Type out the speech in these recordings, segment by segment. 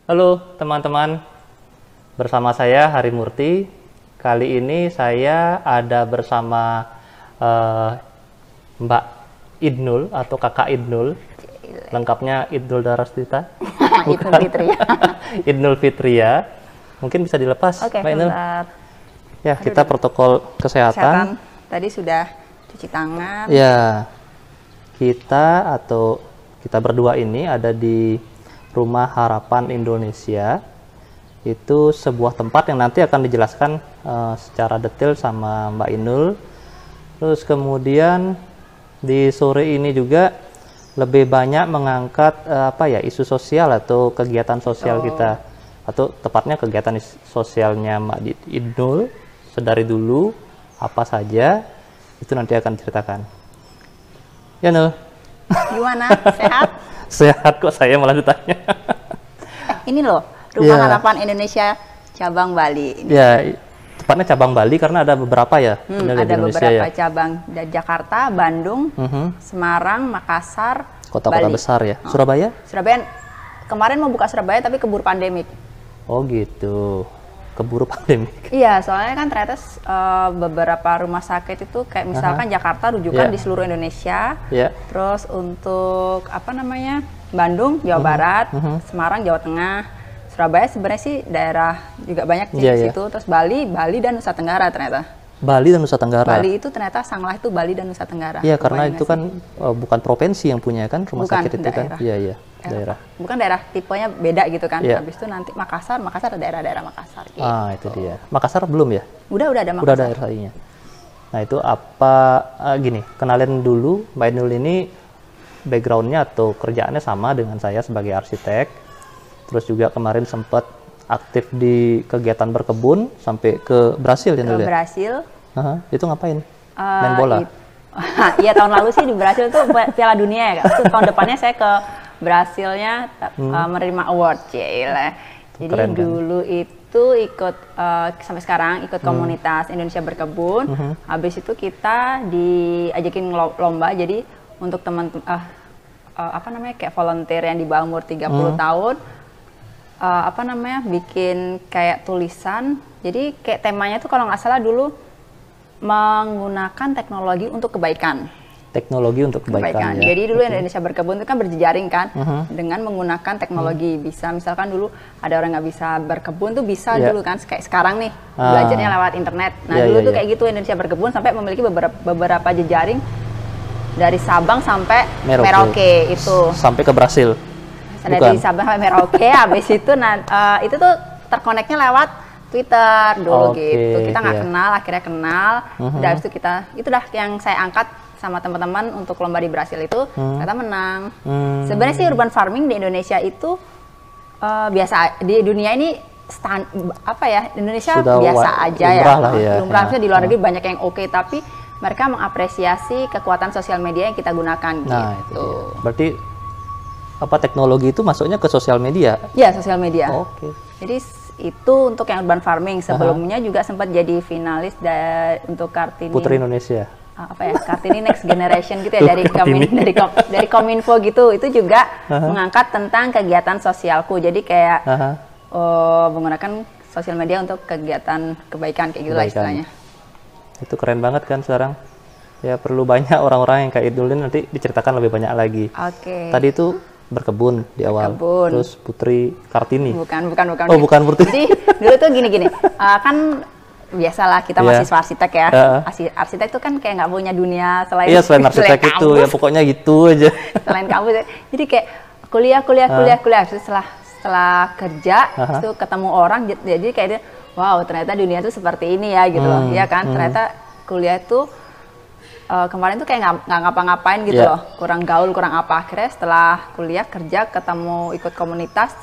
Halo teman-teman, bersama saya Hari Murti. Kali ini saya ada bersama Mbak Idnul atau Kakak Idnul. Lengkapnya Idnul Darastita. Idnul Fitria. Idnul Fitria. Mungkin bisa dilepas, Oke, Mbak Idnul. Ya, Aduh, kita protokol kesehatan. Tadi sudah cuci tangan. Ya, kita berdua ini ada di Rumah Harapan Indonesia. Itu sebuah tempat yang nanti akan dijelaskan secara detail sama Mbak Inul. Terus kemudian di sore ini juga lebih banyak mengangkat isu sosial atau kegiatan sosial kita, atau tepatnya kegiatan sosialnya Mbak Inul sedari dulu apa saja itu nanti akan diceritakan. Ya Nul. Gimana? Sehat? Sehat kok, saya malah ditanya. Ini loh, Rumah Harapan Indonesia cabang Bali. Ya, tepatnya cabang Bali karena ada beberapa ya. Ada beberapa cabang dari Jakarta, Bandung, Semarang, Makassar, kota-kota besar ya. Surabaya? Surabaya kemarin mau buka Surabaya tapi keburu pandemik. Oh gitu, keburu pandemik. Iya, soalnya kan ternyata beberapa rumah sakit itu kayak misalkan Jakarta rujukan di seluruh Indonesia. Terus untuk Bandung, Jawa Barat, Semarang, Jawa Tengah, Surabaya sebenarnya sih daerah juga banyak di situ. Terus Bali dan Nusa Tenggara ternyata. Bali dan Nusa Tenggara. Bali itu ternyata Sanglah itu Bali dan Nusa Tenggara. Iya, karena itu kan bukan provinsi yang punya kan rumah sakit itu kan. Iya, daerah. Bukan daerah, tipenya beda gitu kan. Habis itu nanti Makassar ada daerah-daerah Makassar gitu. Ah, itu dia. Makassar belum ya? Udah ada Makassar. Udah ada daerahnya. Nah, itu gini, kenalin dulu Mbak Inul ini backgroundnya atau kerjaannya sama dengan saya sebagai arsitek. Terus juga kemarin sempat aktif di kegiatan berkebun sampai ke Brasil ya Nul ya? Brasil. Itu ngapain? Main bola? Iya, tahun lalu sih di Brasil tuh Piala Dunia ya. Terus tahun depannya saya ke Brasilnya menerima award. Jadi keren, dulu itu ikut sampai sekarang ikut komunitas Indonesia Berkebun. Habis itu kita diajakin lomba. Jadi untuk teman kayak volunteer yang di bawah umur 30 tahun bikin kayak tulisan. Jadi kayak temanya tuh kalau nggak salah dulu menggunakan teknologi untuk kebaikan. Teknologi untuk kebaikan. Ya. Jadi dulu Indonesia Berkebun itu kan berjejaring kan dengan menggunakan teknologi. Bisa misalkan dulu ada orang nggak bisa berkebun tuh bisa dulu kan kayak sekarang nih belajarnya lewat internet. Nah dulu tuh kayak gitu Indonesia Berkebun sampai memiliki beberapa jejaring dari Sabang sampai Merauke itu. Sampai ke Brasil. Dari Sabang sampai Merauke, habis itu itu tuh terkoneknya lewat Twitter dulu gitu. Kita nggak kenal, akhirnya kenal. Udah habis itu itu dah yang saya angkat sama teman-teman untuk lomba di Brasil itu, ternyata menang. Sebenarnya sih urban farming di Indonesia itu biasa, di dunia ini Indonesia sudah biasa aja ya. Lumrah di luar negeri banyak yang oke, tapi mereka mengapresiasi kekuatan sosial media yang kita gunakan gitu. Itu berarti teknologi itu masuknya ke sosial media? Iya, sosial media. Jadi itu untuk yang urban farming. Sebelumnya juga sempat jadi finalis untuk Kartini Putri Indonesia. Kartini Next Generation gitu ya, dari Kominfo gitu. Itu juga mengangkat tentang kegiatan sosialku. Jadi kayak menggunakan sosial media untuk kegiatan kebaikan kayak gitulah istilahnya. Itu keren banget kan sekarang. Ya perlu banyak orang-orang yang kayak Idul nanti diceritakan lebih banyak lagi. Tadi itu berkebun di awal. Terus Putri Kartini. Bukan. Oh, bukan Putri. Jadi dulu tuh gini. Kan biasalah kita mahasiswa arsitek ya. Arsitek tuh kan kayak nggak punya dunia selain arsitek itu ya, pokoknya gitu aja. Selain kampus. Jadi kayak kuliah. Setelah kerja itu ketemu orang, jadi kayak dia, wow, ternyata dunia tuh seperti ini ya gitu loh. Iya kan? Ternyata kuliah tuh kemarin tuh kayak nggak ngapa-ngapain gitu loh, kurang gaul, kurang apa. Akhirnya setelah kuliah kerja ketemu ikut komunitas,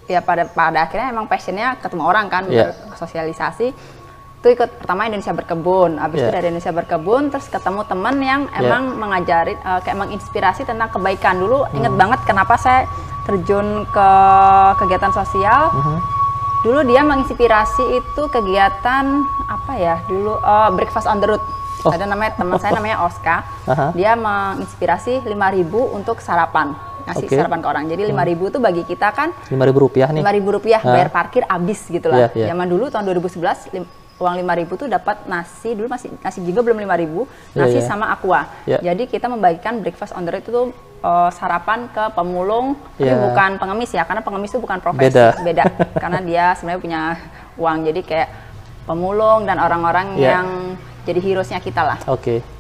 ya pada akhirnya emang passionnya ketemu orang kan, bersosialisasi. Itu ikut pertama Indonesia Berkebun, habis itu dari Indonesia Berkebun terus ketemu teman yang emang mengajarin kayak menginspirasi tentang kebaikan. Dulu inget banget kenapa saya terjun ke kegiatan sosial. Dulu dia menginspirasi itu kegiatan Breakfast on the Road. Ada teman saya namanya Oscar. Dia menginspirasi 5.000 untuk sarapan. ngasih sarapan ke orang. Jadi 5.000 tuh bagi kita kan 5.000 rupiah nih. 5.000 rupiah bayar parkir abis gitu lah. Zaman dulu tahun 2011 uang 5.000 tuh dapat nasi, dulu masih nasi juga belum 5.000, nasi sama aqua. Jadi kita membagikan breakfast on the road itu tuh sarapan ke pemulung, tapi bukan pengemis ya, karena pengemis itu bukan profesi, beda. Karena dia sebenarnya punya uang, jadi kayak pemulung dan orang-orang yang jadi heroesnya kita lah.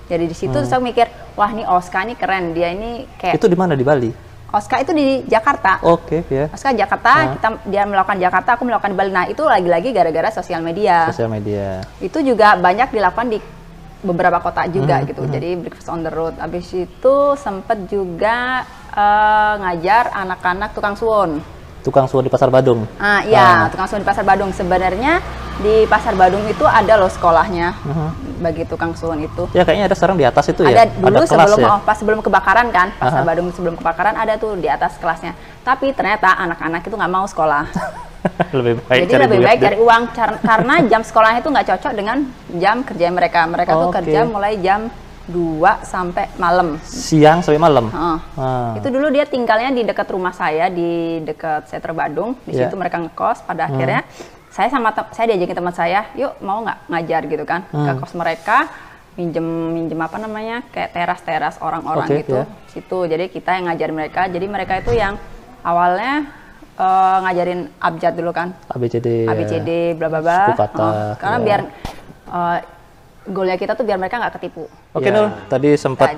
Jadi di situ saya mikir, wah nih Oska nih keren, dia ini kayak. Itu di mana, di Bali? Oska itu di Jakarta. Oska Jakarta, dia melakukan Jakarta, aku melakukan di Bali. Nah itu lagi-lagi gara-gara sosial media. Itu juga banyak dilakukan di beberapa kota juga gitu. Jadi breakfast on the road. Habis itu sempet juga ngajar anak-anak tukang suwon. Tukang suwon di Pasar Badung? Iya, tukang suwon di Pasar Badung. Sebenarnya di Pasar Badung itu ada loh sekolahnya bagi tukang suwon itu. Ya kayaknya ada sekarang di atas itu ada ya? Dulu ada sebelum pas sebelum kebakaran kan, Pasar Badung sebelum kebakaran ada tuh di atas kelasnya. Tapi ternyata anak-anak itu nggak mau sekolah. Jadi lebih baik cari uang karena jam sekolahnya itu nggak cocok dengan jam kerja mereka. Mereka tuh kerja mulai jam 2 sampai malam. Siang sampai malam? Itu dulu dia tinggalnya di dekat rumah saya, di dekat Seter Badung. Di situ mereka ngekos. Pada akhirnya saya diajakin teman saya, yuk mau nggak ngajar gitu kan ke kos mereka, minjem apa namanya kayak teras orang-orang gitu. Situ jadi kita yang ngajarin mereka. Jadi mereka itu yang awalnya ngajarin abjad dulu kan, ABCD bla bla bla. Karena biar goalnya kita tuh biar mereka nggak ketipu. Nul, tadi sempat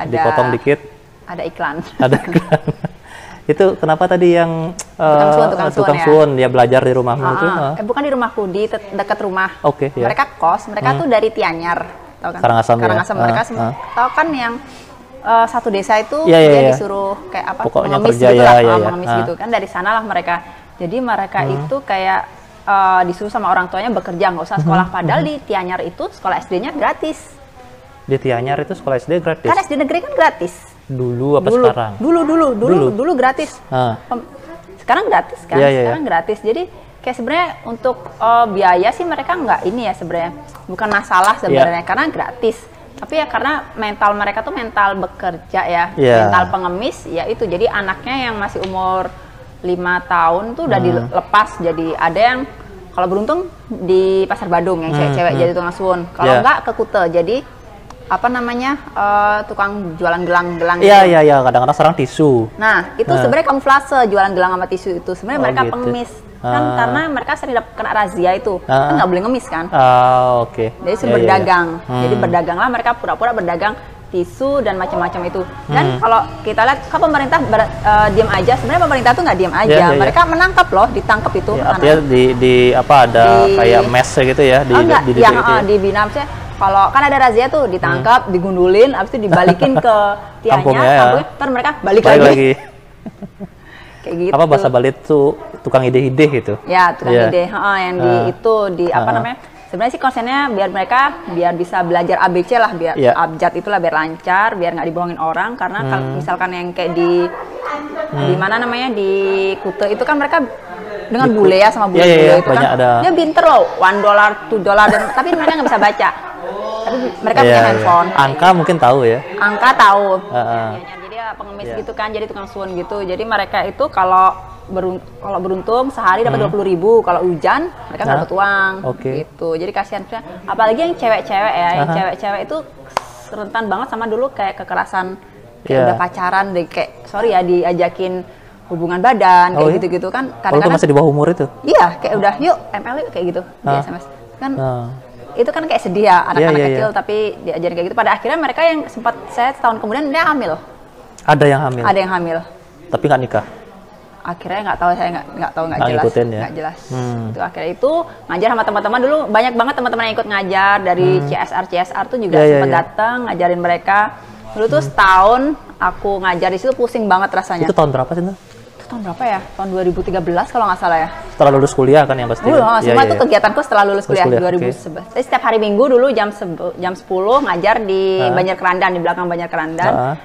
dipotong dikit. Ada iklan. Itu kenapa tadi yang tukang suwon ya belajar di rumahmu itu? Bukan di rumahku, di dekat rumah. Mereka kos, mereka tuh dari Tianyar, tahu kan? Karangasem mereka semua. Tahu kan yang satu desa itu dia disuruh kayak apa? Pengemis gitu lah, pengemis gitu kan, dari sanalah mereka. Jadi mereka itu kayak disuruh sama orang tuanya bekerja, nggak usah sekolah. Padahal di Tianyar itu sekolah SD-nya gratis. Di Tianyar itu sekolah SD gratis? Kan SD negeri kan gratis. Dulu apa sekarang? Dulu gratis. Sekarang gratis kan? Sekarang gratis. Jadi kayak sebenarnya untuk biaya sih mereka nggak ini ya sebenarnya. Bukan masalah sebenarnya karena gratis. Tapi ya karena mental mereka tuh mental bekerja ya. Mental pengemis ya itu. Jadi anaknya yang masih umur 5 tahun tuh udah dilepas. Jadi ada yang kalau beruntung di Pasar Badung yang cewek-cewek jadi tukang suwon. Kalau enggak ke Kute. Jadi apa namanya tukang jualan gelang-gelang. Iya, kadang-kadang sekarang tisu. Nah itu sebenarnya kamuflase jualan gelang sama tisu itu. Sebenarnya mereka pengemis kan karena mereka sering kena razia itu kan nggak boleh ngemis kan. Jadi berdagang. Jadi berdaganglah mereka pura-pura berdagang tisu dan macam-macam itu. Dan kalau kita lihat kan pemerintah diam aja. Sebenarnya pemerintah tuh nggak diam aja. Mereka menangkap loh, ditangkap itu. Artinya di apa ada kayak mes gitu ya di Binam sih. Kalau kan ada razia tuh ditangkap, digundulin, abis itu dibalikin ke Tianyar, ntar mereka balik lagi. Kayak gitu. Apa bahasa Bali tuh tukang ide-ide gitu? Ya tukang ide, yang di apa namanya? Sebenarnya sih konsennya biar mereka bisa belajar ABC lah, biar abjad itulah biar lancar, biar nggak dibohongin orang. Karena kalau misalkan yang kayak di mana namanya di Kute itu kan mereka dengan bule ya sama bule-bule itu kan dia pinter loh, $1, $2 tapi mereka nggak bisa baca. Tapi mereka punya handphone. Angka mungkin tahu ya? Angka tahu. Jadi ya pengemis gitu kan, jadi tukang suwon gitu. Jadi mereka itu kalau beruntung sehari dapat 20.000. Kalau hujan mereka nggak dapat uang. Gitu. Jadi kasihan. Apalagi yang cewek-cewek ya, yang cewek-cewek itu rentan banget sama dulu kayak kekerasan. Kayak udah pacaran deh, kayak sorry ya diajakin hubungan badan kayak gitu-gitu kan. Kadang-kadang masih di bawah umur itu? Iya, kayak udah yuk ML yuk kayak gitu di SMS kan. Itu kan kayak sedih ya anak-anak kecil tapi diajarin kayak gitu. Pada akhirnya mereka yang sempat saya setahun kemudian dia hamil. Ada yang hamil? Ada yang hamil. Tapi nggak nikah? Akhirnya nggak tahu, saya nggak tahu, nggak jelas. Nggak jelas. Itu akhirnya itu ngajar sama teman-teman dulu, banyak banget teman-teman yang ikut ngajar dari CSR tuh juga sempat datang ngajarin mereka. Dulu tuh setahun aku ngajar di situ pusing banget rasanya. Itu tahun berapa sih tuh? Tahun berapa ya? Tahun 2013 kalau nggak salah ya. Setelah lulus kuliah kan yang pasti? Semua itu kegiatanku setelah lulus kuliah 2011. Jadi setiap hari Minggu dulu jam 10 ngajar di Banjar Kerandan, di belakang Banjar Kerandan.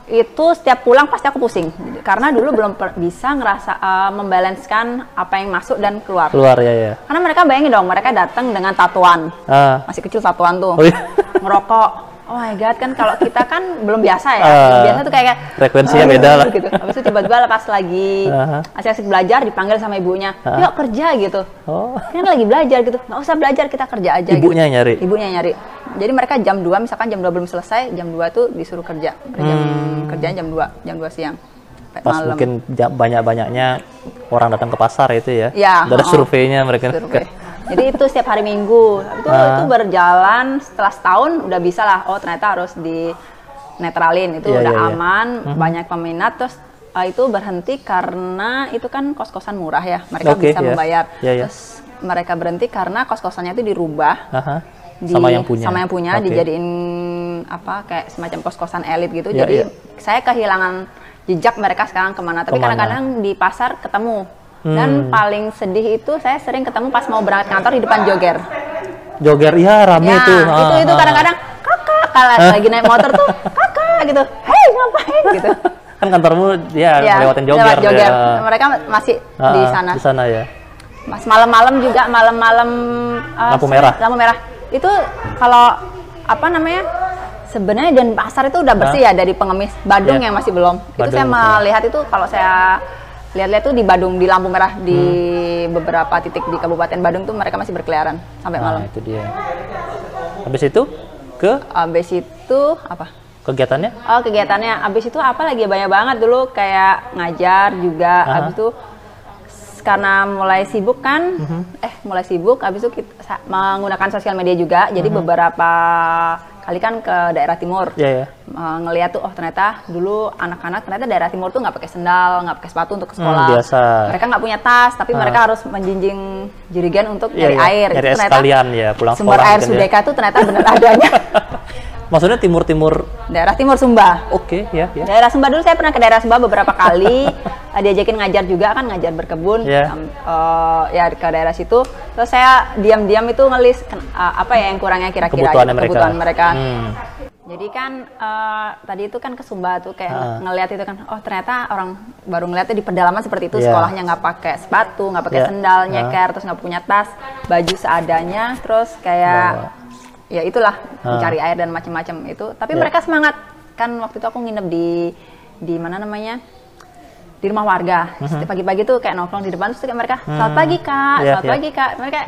Itu setiap pulang pasti aku pusing. Karena dulu belum bisa ngerasa membalanskan apa yang masuk dan keluar. Ya. Karena mereka bayangin dong, mereka datang dengan tatuan. Masih kecil tatuan tuh. Ngerokok. oh my god, kan kalau kita kan belum biasa ya. Biasanya tuh kayak frekuensinya beda lah. Gitu. Habis itu tiba-tiba pas lagi asik-asik belajar dipanggil sama ibunya, yuk kerja gitu. Kan lagi belajar gitu, nggak usah belajar, kita kerja aja. Ibunya gitu. nyari? Ibunya nyari. Jadi mereka jam 2, misalkan jam 2 belum selesai, jam 2 tuh disuruh kerja. Kerjaan jam 2 siang. Pas malam. Mungkin banyak-banyaknya orang datang ke pasar itu ya? Ya. Dari surveinya mereka. Survei. Jadi itu setiap hari Minggu. Itu berjalan setelah setahun udah bisa lah. Oh ternyata harus di netralin. Itu udah aman, banyak peminat. Terus itu berhenti karena itu kan kos-kosan murah ya. Mereka bisa membayar. Terus mereka berhenti karena kos-kosannya itu dirubah. Sama yang punya. Dijadiin apa kayak semacam kos-kosan elit gitu. Jadi saya kehilangan jejak mereka sekarang kemana. Tapi kadang-kadang di pasar ketemu. Dan paling sedih itu saya sering ketemu pas mau berangkat kantor di depan Jogger. Jogger, ya rame ya, tuh. Itu kadang-kadang kakak kalau lagi naik motor tuh kakak gitu, hei ngapain gitu. Kan kantormu lewatin Jogger. Lewat Jogger. Mereka masih di sana. Di sana ya. Mas malam-malam juga malam-malam lampu merah. Lampu merah. Itu kalau apa namanya? Sebenarnya dan pasar itu udah bersih ya dari pengemis. Badung yang masih belum. Badung, itu saya melihat itu kalau saya lihat-lihat tuh di Badung, di lampu merah di beberapa titik di Kabupaten Badung tuh mereka masih berkeliaran sampai malam. Itu dia. Habis itu Habis itu apa? Kegiatannya? Kegiatannya habis itu apa lagi banyak banget dulu kayak ngajar juga. Habis itu karena mulai sibuk kan, mulai sibuk. Habis itu kita menggunakan sosial media juga. Jadi beberapa kali kan ke daerah timur, ngeliat tuh ternyata dulu anak-anak ternyata daerah timur tuh nggak pakai sendal, nggak pakai sepatu untuk ke sekolah. Biasa. Mereka nggak punya tas, tapi mereka harus menjinjing jerigen untuk nyari air. Nyari ternyata sekalian ya, pulang sumber air Sudeka tuh ternyata benar adanya. Maksudnya timur-timur? Daerah timur Sumba. Oke, ya. Daerah Sumba dulu saya pernah ke daerah Sumba beberapa kali. Diajakin ngajar juga kan, ngajar berkebun. Ya ke daerah situ. Terus saya diam-diam itu ngelis apa ya yang kurangnya kira-kira kebutuhan mereka. Jadi kan tadi itu kan ke Sumba tuh kayak ngelihat itu kan, ternyata orang baru ngeliatnya di pedalaman seperti itu, sekolahnya nggak pakai sepatu, nggak pakai sendal, nyeker, terus nggak punya tas, baju seadanya, terus kayak ya itulah mencari air dan macam-macam itu. Tapi mereka semangat kan. Waktu itu aku nginep di mana namanya, di rumah warga. Setiap pagi-pagi tuh kayak nongkrong di depan, terus kayak mereka selamat pagi kak, selamat pagi kak. Mereka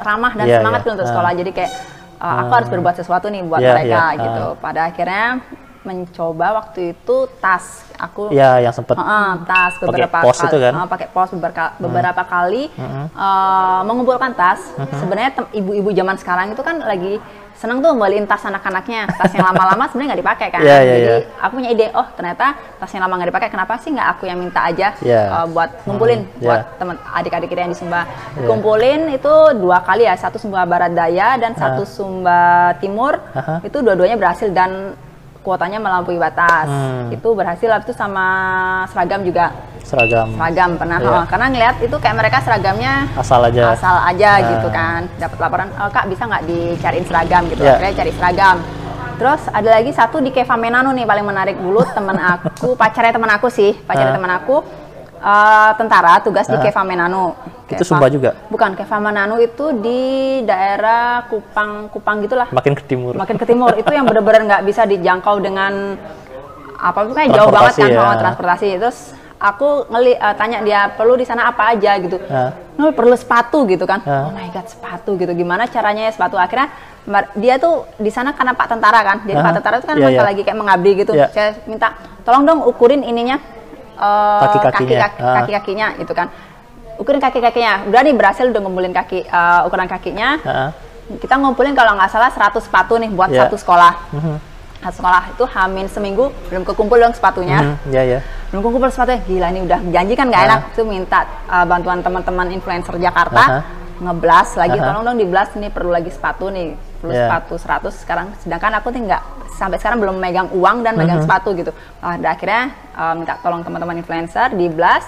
ramah dan semangat untuk sekolah. Jadi kayak aku harus berbuat sesuatu nih buat mereka gitu. Pada akhirnya mencoba waktu itu tas aku yang sempat tas beberapa pos kali itu kan? Pakai pos beberapa kali mengumpulkan tas. Sebenarnya ibu-ibu zaman sekarang itu kan lagi senang tuh ngembaliin tas anak-anaknya, tas yang lama-lama sebenarnya nggak dipakai kan. Jadi aku punya ide, ternyata tas yang lama nggak dipakai, kenapa sih nggak aku yang minta aja buat ngumpulin buat teman adik-adik kita yang di Sumba. Kumpulin itu 2 kali ya, satu Sumba Barat Daya dan satu Sumba Timur. Itu dua-duanya berhasil dan kuotanya melampaui batas. Itu berhasil. Habis itu sama seragam juga. Seragam pernah. Karena ngeliat itu kayak mereka seragamnya asal aja gitu kan. Dapat laporan, kak bisa nggak dicariin seragam gitu. Akhirnya cari seragam. Terus ada lagi satu di Keva Menanu nih paling menarik dulu. Teman aku, pacarnya teman aku tentara, tugas di Keva Menanu. Itu Sumba juga? Bukan, Keva Menanu itu di daerah Kupang gitulah. Makin ke timur. Itu yang benar-benar nggak bisa dijangkau dengan apa, kayak jauh banget kan transportasi. Terus aku tanya dia perlu di sana apa aja gitu. Perlu sepatu gitu kan. Oh my god, sepatu gitu. Gimana caranya ya sepatu? Akhirnya dia tuh di sana karena Pak Tentara kan. Jadi Pak Tentara itu kan lagi kayak mengabdi gitu. Saya minta tolong dong ukurin ininya. Kaki-kakinya itu kan. Ukurin kaki-kakinya. Udah nih berhasil udah ngumpulin ukuran kakinya. Kita ngumpulin kalau nggak salah 100 sepatu nih buat satu sekolah. Satu sekolah itu hamin seminggu belum kekumpul dong sepatunya. Belum kekumpul sepatunya. Gila ini udah janji kan nggak enak. Itu minta bantuan teman-teman influencer Jakarta. Ngeblas lagi, tolong dong diblas, nih perlu lagi sepatu nih, perlu sepatu 100 sekarang. Sedangkan aku tuh sampai sekarang belum megang uang dan megang sepatu gitu. Akhirnya minta tolong teman-teman influencer diblas.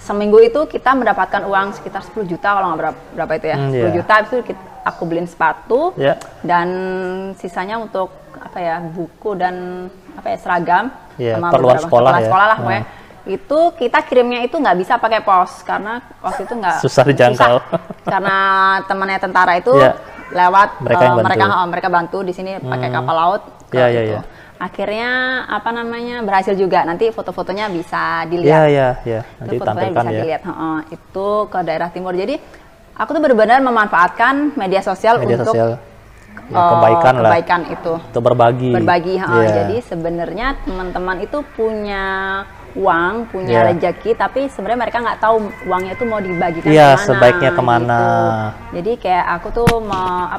Seminggu itu kita mendapatkan uang sekitar 10 juta kalau nggak berapa itu ya. 10 juta itu aku beliin sepatu dan sisanya untuk apa ya, buku dan apa ya, seragam sama perluan sekolah lah pokoknya. Itu kita kirimnya itu nggak bisa pakai pos karena waktu itu nggak susah dijangkau karena temannya tentara itu lewat mereka bantu di sini pakai kapal laut ke itu. Akhirnya apa namanya berhasil juga. Nanti foto-fotonya bisa dilihat. Iya. Nanti Foto-fotonya tampilkan bisa ya. dilihat. Itu ke daerah timur. Jadi aku tuh benar-benar memanfaatkan media sosial untuk kebaikan itu. Untuk berbagi. Jadi sebenarnya teman-teman itu punya uang, punya rezeki, tapi sebenarnya mereka nggak tahu uangnya itu mau dibagikan kemana. Sebaiknya kemana. Gitu. Jadi kayak aku tuh mau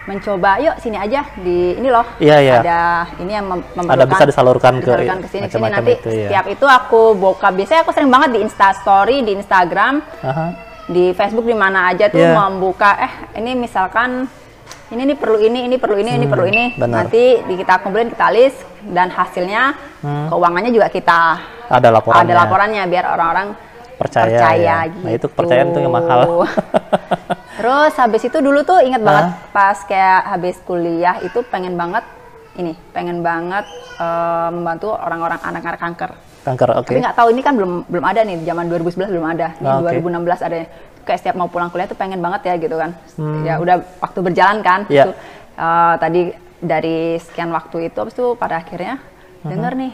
mencoba, yuk sini aja di ini loh. Ada ini yang memerlukan. Ada bisa disalurkan ke sini nanti itu, setiap itu aku biasanya aku sering banget di Insta Story, di Instagram, di Facebook, di mana aja tuh membuka ini misalkan ini perlu ini perlu ini. Benar. Nanti kita kumpulin, kita list, dan hasilnya keuangannya juga kita ada laporannya biar orang-orang percaya gitu. Nah, itu kepercayaan tuh yang mahal. Terus habis itu dulu tuh inget banget pas kayak habis kuliah itu pengen banget membantu orang-orang anak-anak kanker. Tapi nggak tahu ini kan belum ada nih, zaman 2011 belum ada. Nih 2016 ada. Kayak setiap mau pulang kuliah tuh pengen banget ya gitu kan. Ya udah waktu berjalan kan. Itu, tadi dari sekian waktu itu habis itu pada akhirnya denger nih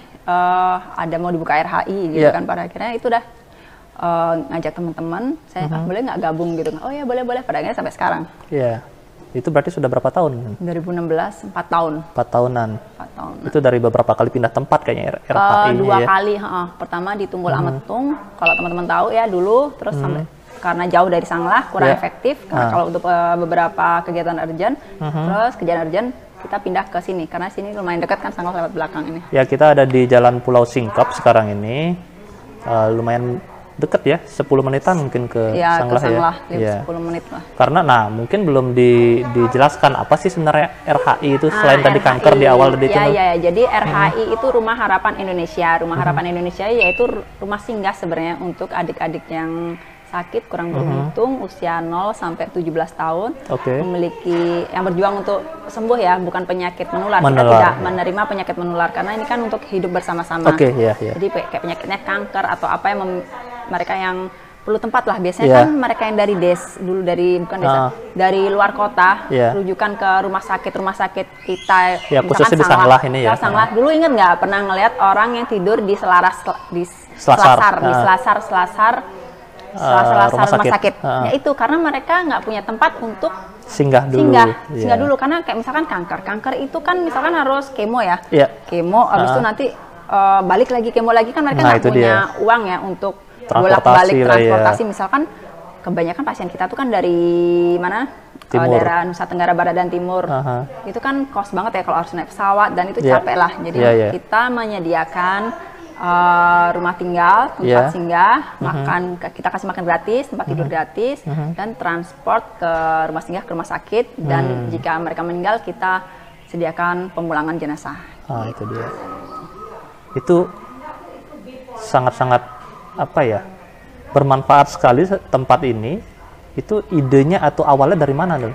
ada mau dibuka RHI gitu kan. Pada akhirnya itu udah ngajak teman-teman, saya boleh nggak gabung gitu kan. Oh ya boleh. Pada akhirnya sampai sekarang. Iya. Itu berarti sudah berapa tahun? 2016, 4 tahun. 4 tahunan. Itu dari beberapa kali pindah tempat kayaknya RHI. 2 kali. Pertama di Tunggul Ametung, kalau teman-teman tahu ya dulu. Terus sampai karena jauh dari Sanglah kurang efektif. Karena kalau untuk beberapa kegiatan urgent, terus kegiatan urgent kita pindah ke sini. Karena sini lumayan dekat kan, Sanglah lewat belakang ini. Ya, kita ada di Jalan Pulau Singkap sekarang ini. Lumayan deket ya, 10 menitan mungkin ke Sanglah ya. 10 menit lah. Karena mungkin belum dijelaskan apa sih sebenarnya RHI itu selain tadi RHI, kanker di awal tadi itu. Jadi RHI itu Rumah Harapan Indonesia. Rumah Harapan Indonesia yaitu rumah singgah sebenarnya untuk adik-adik yang sakit kurang beruntung usia 0 sampai 17 tahun, memiliki yang berjuang untuk sembuh ya, bukan penyakit menular. Kita tidak menerima penyakit menular karena ini kan untuk hidup bersama-sama. Jadi kayak penyakitnya kanker atau apa yang mereka yang perlu tempat lah, biasanya kan mereka yang dari dari luar kota rujukan ke rumah sakit kita khususnya di Sanglah ini ya. Sanglah dulu ingat nggak pernah ngelihat orang yang tidur di selasar rumah sakit. Ya itu karena mereka nggak punya tempat untuk singgah dulu karena kayak misalkan kanker itu kan misalkan harus kemo ya. Kemo habis itu nanti balik lagi kemo lagi kan mereka nggak punya uang ya untuk bolak-balik transportasi. Misalkan kebanyakan pasien kita tuh kan dari mana? Daerah Nusa Tenggara Barat dan Timur. Itu kan kos banget ya kalau harus naik pesawat dan itu capek lah. Jadi kita menyediakan rumah tinggal, tempat singgah, kita kasih makan gratis, tempat tidur gratis, dan transport ke rumah singgah, ke rumah sakit, dan jika mereka meninggal kita sediakan pemulangan jenazah. Itu dia. Itu sangat-sangat bermanfaat sekali tempat ini. Itu idenya atau awalnya dari mana tuh?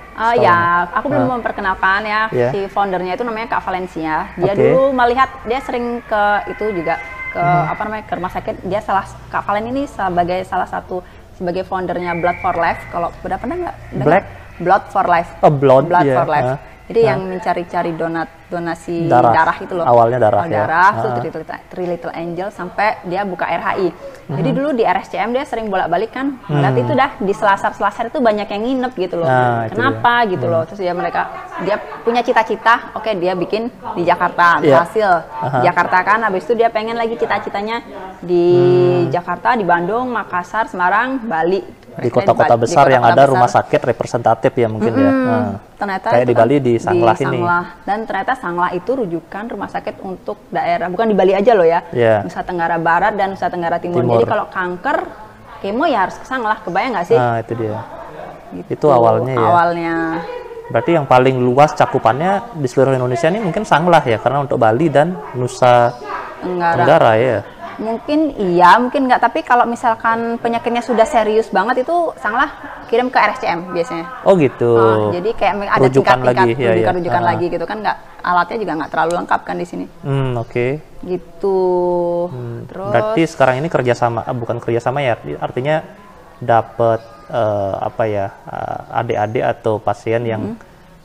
Aku belum memperkenalkan ya. Si foundernya itu namanya Kak Valencia. Dia dulu melihat, dia sering ke itu juga ke ke rumah sakit. Dia Kak Valen ini sebagai sebagai foundernya Blood for Life. Kalau udah pernah nggak? Blood for Life. Blood for Life. Jadi yang mencari-cari donasi darah itu loh. Awalnya darah. Itu Three Little Angel sampai dia buka RHI. Jadi dulu di RSCM dia sering bolak-balik kan. Nanti itu dah di selasar itu banyak yang nginep gitu loh. Kenapa gitu loh. Terus dia punya cita-cita, dia bikin di Jakarta, berhasil. Jakarta kan, habis itu dia pengen lagi cita-citanya di Jakarta, di Bandung, Makassar, Semarang, Bali. Di kota-kota besar yang ada rumah sakit representatif ya mungkin ya. Ternyata kayak di Bali di Sanglah ini. Dan ternyata Sanglah itu rujukan rumah sakit untuk daerah, bukan di Bali aja loh ya. Nusa Tenggara Barat dan Nusa Tenggara Timur. Jadi kalau kanker, kemo ya harus ke Sanglah, kebayang nggak sih? Itu dia. Gitu. Itu awalnya ya. Berarti yang paling luas cakupannya di seluruh Indonesia ini mungkin Sanglah ya, karena untuk Bali dan Nusa Tenggara ya. Mungkin iya, mungkin nggak. Tapi kalau misalkan penyakitnya sudah serius banget itu Sanglah kirim ke RSCM biasanya. Oh gitu. Jadi kayak ada tingkat-tingkat rujukan lagi gitu kan, alatnya juga nggak terlalu lengkap kan di sini. Gitu. Terus. Berarti sekarang ini bukan kerjasama ya, artinya dapat adik-adik atau pasien yang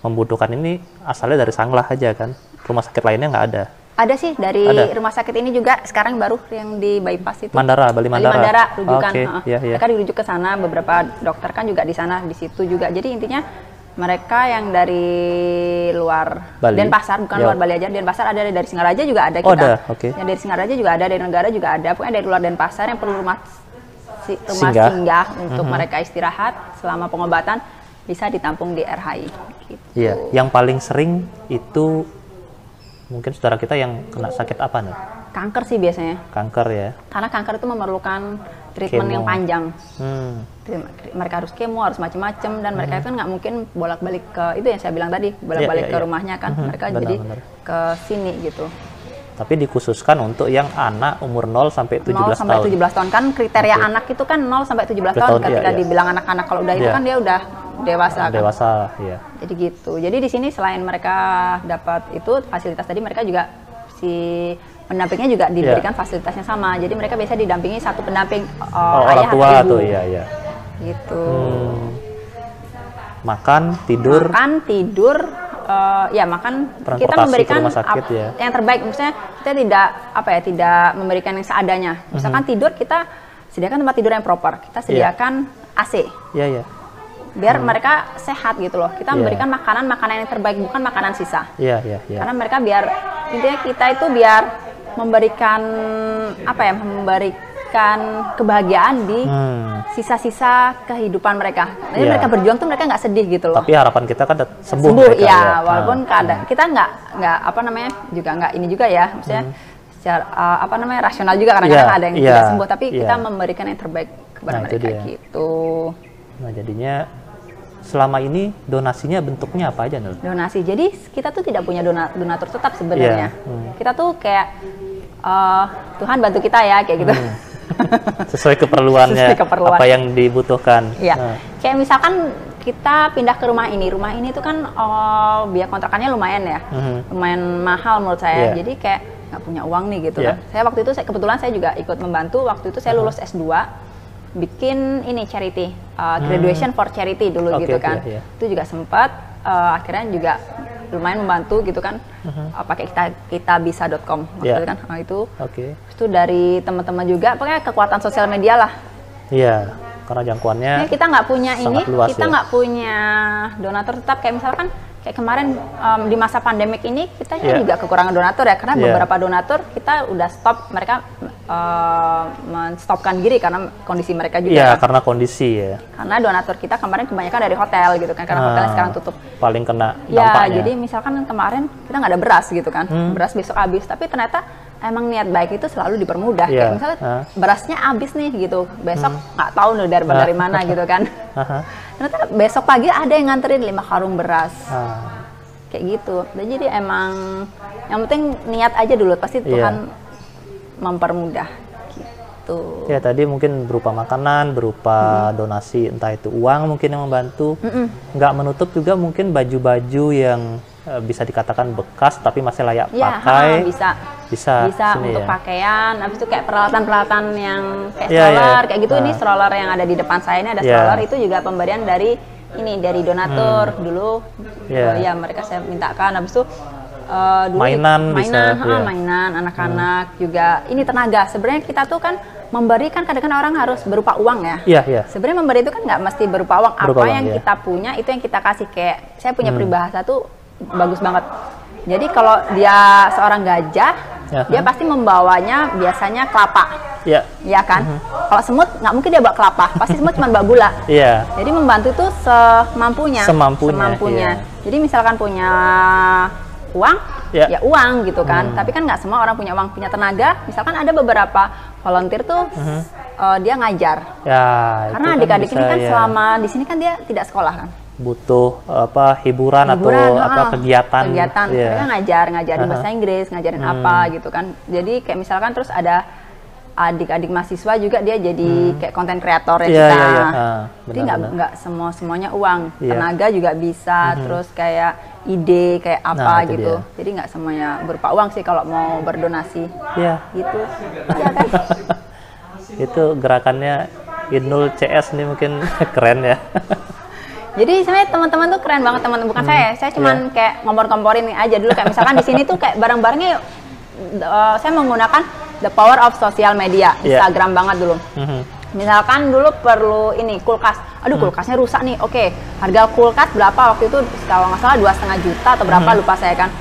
membutuhkan ini asalnya dari Sanglah aja kan? Rumah sakit lainnya nggak ada? Ada sih dari Ada. rumah sakit ini juga sekarang baru yang di bypass itu. Mandara, Bali Mandara. Bali Mandara rujukan. Oke, iya, iya. Mereka dirujuk ke sana, beberapa dokter kan juga di sana, di situ juga. Jadi intinya mereka yang dari luar Bali. Denpasar, bukan Ya. luar Bali aja. Denpasar ada, dari Singaraja juga ada Oh, kita. ada, oke. Yang dari Singaraja juga ada, dari negara juga ada. Pokoknya dari luar Denpasar yang perlu rumah Singgah. singgah untuk mereka istirahat selama pengobatan bisa ditampung di RHI. Gitu. Iya, yang paling sering itu mungkin saudara kita yang kena sakit apa nih? Kanker sih biasanya. Kanker ya. Karena kanker itu memerlukan treatment Kemo. yang panjang. Hmm. Mereka harus kemo, harus macam-macam, dan mereka kan nggak mungkin bolak-balik ke itu yang saya bilang tadi, bolak-balik Iya, ke iya. rumahnya kan. Mereka Benar, jadi benar. ke sini gitu. Tapi dikhususkan untuk yang anak umur 0 sampai 17 0 sampai tahun. 17 tahun kan kriteria Oke. anak itu kan 0 sampai 17 17 tahun tahun, ketika iya, iya. dibilang anak-anak. Kalau udah itu Iya. kan dia udah dewasa kan. Dewasa, ya. Jadi gitu. Jadi di sini selain mereka dapat itu fasilitas tadi, mereka juga si pendampingnya juga diberikan fasilitasnya sama. Jadi mereka biasa didampingi satu pendamping Orang ayah tua atau ibu. tuh, iya, iya. Gitu. Makan, tidur, Makan, tidur, ya makan. Kita Transportasi memberikan ke rumah sakit, ya. yang terbaik. Maksudnya kita tidak memberikan yang seadanya. Misalkan tidur, kita sediakan tempat tidur yang proper. Kita sediakan AC. iya, iya. Biar mereka sehat gitu loh. Kita Iya. memberikan makanan yang terbaik, bukan makanan sisa. Iya, iya, iya. Karena mereka biar, intinya kita itu biar memberikan memberikan kebahagiaan di sisa-sisa kehidupan mereka. Jadi Iya. mereka berjuang tuh mereka nggak sedih gitu loh. Tapi harapan kita kan sembuh, Sembuh mereka, ya, ya. walaupun keadaan kita nggak juga nggak ini juga ya, maksudnya secara rasional juga kadang-kadang Iya, ada yang iya, tidak sembuh, tapi iya. kita memberikan yang terbaik kepada Nah, itu mereka dia. gitu. Nah, jadinya selama ini donasinya bentuknya apa aja, Nul? Donasi. Jadi kita tuh tidak punya donatur tetap sebenarnya. Iya, Kita tuh kayak Tuhan bantu kita ya kayak gitu. Sesuai keperluannya, Sesuai keperluan. apa yang dibutuhkan. Iya. Nah, Kayak misalkan kita pindah ke rumah ini. Rumah ini tuh kan biaya kontrakannya lumayan ya. Lumayan mahal menurut saya. Iya. Jadi kayak nggak punya uang nih gitu Iya. kan. Saya waktu itu kebetulan saya juga ikut membantu. Waktu itu saya lulus S2 bikin ini charity, graduation for charity dulu Oke, gitu oke, kan. iya. Itu juga sempat akhirnya juga lumayan membantu gitu kan. Pakai kitabisa.com waktu Iya. itu kan. Nah, itu Oke. itu dari teman-teman juga, pokoknya kekuatan sosial media lah. Iya, karena jangkauannya Ya, kita nggak punya ini, sangat luas, kita ya. nggak punya donatur tetap. Kayak misalkan kayak kemarin di masa pandemik ini kita Iya. juga kekurangan donatur ya, karena Iya. beberapa donatur kita udah stop, mereka menstopkan diri karena kondisi mereka juga. Iya, kan. karena kondisi ya. Karena donatur kita kemarin kebanyakan dari hotel gitu kan, karena hotelnya sekarang tutup. Paling kena Ya, dampaknya. jadi misalkan kemarin kita nggak ada beras gitu kan, beras besok habis, tapi ternyata emang niat baik itu selalu dipermudah. Iya. Kayak misalnya berasnya habis nih gitu, besok nggak tahu nih dari mana gitu kan. Aha. Ternyata besok pagi ada yang nganterin 5 karung beras, Ah, kayak gitu. Dan jadi emang yang penting niat aja dulu, pasti Iya. Tuhan mempermudah gitu. ya tadi mungkin berupa makanan, berupa donasi, entah itu uang mungkin yang membantu. Nggak menutup juga mungkin baju-baju yang bisa dikatakan bekas tapi masih layak Ya, pakai. bisa sini untuk ya. pakaian. Habis itu kayak peralatan-peralatan yang kayak Iya, stroller, iya. kayak gitu. Ini stroller yang ada di depan saya ini ada Iya. stroller, itu juga pemberian dari donatur dulu. Iya. Ya mereka saya mintakan. Habis itu dulu Mainan bisa, iya. mainan anak-anak juga. Ini tenaga. Sebenarnya kita tuh kan memberikan, kadang-kadang orang harus berupa uang ya. Iya, iya. Sebenarnya memberi itu kan nggak mesti berupa uang. Berupa Apa uang, yang iya. kita punya itu yang kita kasih. Kayak saya punya peribahasa tuh bagus banget. Jadi kalau dia seorang gajah, dia pasti membawanya biasanya kelapa, Iya. ya kan? Kalau semut nggak mungkin dia bawa kelapa, pasti semut cuma bawa gula. Iya. Jadi membantu tuh semampunya. Semampunya, iya. Jadi misalkan punya uang, Iya. ya uang gitu kan. Tapi kan nggak semua orang punya uang, punya tenaga. Misalkan ada beberapa volunteer tuh dia ngajar. Ya, Karena itu kan adik-adik ini bisa, kan ya, selama di sini kan dia tidak sekolah kan. butuh hiburan atau kegiatan. Iya. Mereka ngajarin bahasa Inggris, ngajarin apa gitu kan. Jadi kayak misalkan terus ada adik-adik mahasiswa juga dia jadi kayak konten kreator ya Iya, kita. iya, iya. Jadi nggak semuanya uang, Iya. tenaga juga bisa, terus kayak ide kayak apa Nah, itu gitu. dia. Jadi nggak semuanya berupa uang sih kalau mau berdonasi Iya. gitu. Iya kan? Itu gerakannya Inul CS nih mungkin keren ya. Jadi sebenarnya teman-teman tuh keren banget, teman bukan saya cuman kayak ngompor-komporin aja dulu, kayak misalkan di sini tuh kayak barang-barangnya saya menggunakan the power of social media, Instagram banget dulu. Misalkan dulu perlu ini kulkas, aduh kulkasnya rusak nih, oke, harga kulkas berapa waktu itu kalau nggak salah 2,5 juta atau berapa lupa saya kan.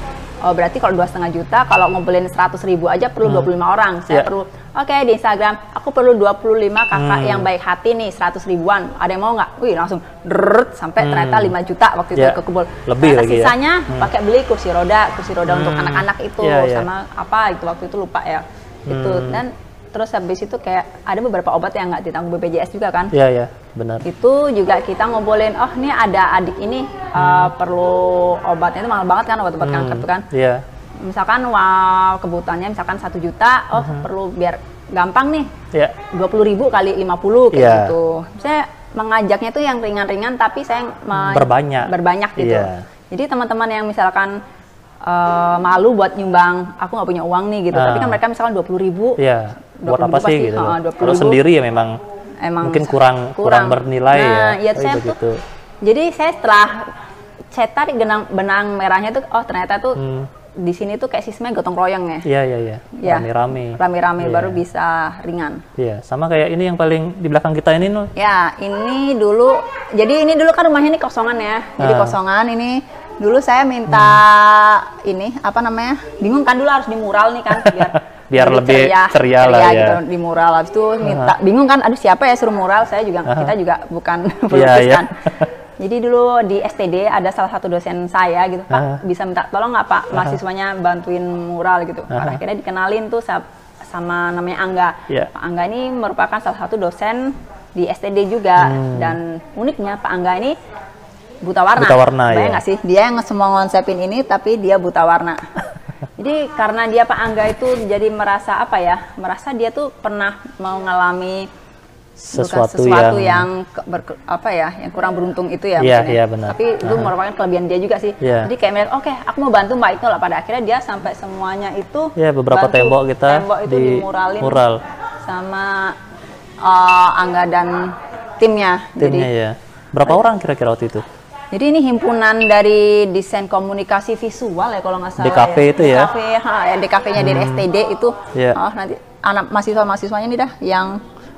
Oh berarti kalau 2,5 juta, kalau ngumpulin 100.000 aja perlu 25 orang. Saya perlu, oke, di Instagram aku perlu 25 kakak yang baik hati nih, 100 ribuan. Ada yang mau nggak? Wih langsung drrrt, sampai ternyata 5 juta waktu itu kekumpul. Lebih ternyata lagi sisanya pakai beli kursi roda untuk anak-anak itu sama apa itu waktu itu lupa ya. Itu dan terus habis itu kayak ada beberapa obat yang nggak ditanggung BPJS juga kan. Iya, benar. Itu juga kita ngumpulin, oh ini ada adik ini perlu obatnya itu mahal banget kan, obat-obat kanker tuh kan. Iya. Misalkan kebutuhannya misalkan 1 juta, oh perlu biar gampang nih, 20.000 kali 50 kayak gitu. Saya mengajaknya tuh yang ringan-ringan tapi saya berbanyak gitu. Jadi teman-teman yang misalkan malu buat nyumbang, aku nggak punya uang nih gitu, tapi kan mereka misalkan 20.000, buat apa sih gitu? Kalau sendiri ya memang mungkin kurang bernilai ya. Saya tuh, jadi saya setelah saya tarik benang merahnya tuh, oh ternyata tuh di sini tuh kayak sistemnya gotong royong ya. Iya. Rame-rame baru bisa ringan. Iya, sama kayak ini yang paling di belakang kita ini Nul. Ya, ini dulu. Jadi ini dulu kan rumahnya ini kosongan ya. Jadi kosongan ini dulu saya minta ini apa namanya? Bingung kan dulu harus di mural nih kan biar lebih ceria lah ya. Gitu, di mural. Habis itu minta bingung kan, aduh siapa ya suruh mural? Saya juga kita juga bukan pelukis kan. Jadi dulu di STD ada salah satu dosen saya gitu, Pak bisa minta tolong nggak Pak mahasiswanya bantuin mural gitu. Akhirnya dikenalin tuh sama namanya Angga. Pak Angga ini merupakan salah satu dosen di STD juga dan uniknya Pak Angga ini buta warna. Bayang nggak sih, dia yang semua ngonsepin ini tapi dia buta warna. Jadi karena dia Pak Angga itu jadi merasa apa ya, merasa dia tuh pernah mau ngalami sesuatu yang yang kurang beruntung itu ya. Iya benar. Tapi itu merupakan kelebihan dia juga sih. Jadi kayak melihat, oke, aku mau bantu Mbak itu lah. Pada akhirnya dia sampai semuanya itu beberapa tembok itu dimuralin sama Angga dan timnya. Jadi berapa orang kira-kira waktu itu? Jadi ini himpunan dari desain komunikasi visual ya kalau nggak salah. DKV itu ya? DKV-nya dari STD itu. Nanti anak mahasiswa-mahasiswanya nih dah yang